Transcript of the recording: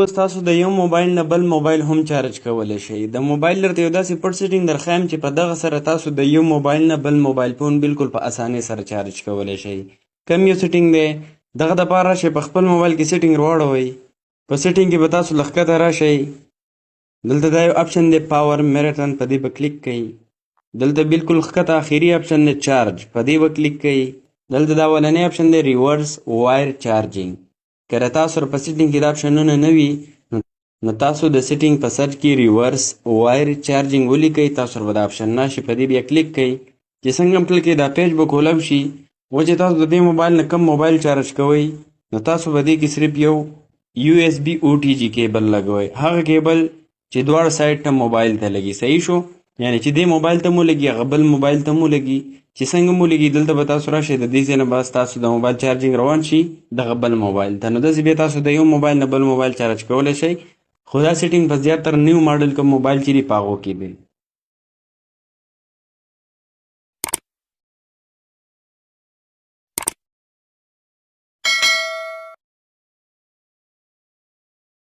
اوس تاسو د یو موبایل نه بل موبایل هم چارج کولی شئ. د موبایل درته یو داسې پټ سیټینګ درښایم چې په دغه سره تاسو د یو موبایل نه بل موبایل فون بالکل په اسانۍ سره چارج کولی شئ. کوم یو سیټینګ دی؟ دغه دپاره راشئ په خپل موبایل کې سیټینګ راواړوئ. په سیټینګ کې به تاسو له ښکته راشئ. دلته دا یو اپشن دی پاور میرټن، په دې به کلیک کوئ. دلته بالکل ښکته آخري اپشن دی چارج، په دې به کلیک کوئ. دلته دا اولنی اپشن دی ریورس وایر چارجینګ. که د تاسو سره په سیټینګ کې دا اپشنونه نه وي نو تاسو د سیټینګ په سرچ کې ریورس وایر چارجینګ ولیکئ، تاسو سره به دا اپشن راشي، په دې بیا کلیک کوئ. چې څنګه هم کلیک کوئ دا پیج به کولپ شي. و چې تاسو د دې موبایل نه کوم موبایل چارج کوئ نو تاسو به دې کې صرف یو USB OTG کیبل لګوئ، هغه کیبل چې دواړه سایډ ته موبایل ته لګي. صحیح شو؟ یعنی چې دې موبایل ته مو لګي هغه بل موبایل ته مو لګي. چې څنګه مو لګي دلته به تاسو راشئ، د دې ځای نه بس تاسو د موبایل چارجینګ روان شي دغه بل موبایل ته. نو داسې بیا تاسو د یو موبایل نه بل موبایل چارج کولی شئ. خو دا سیټینګ په زیاتره نیو ماډل کوم موبایل چې دي په هغو کې دی.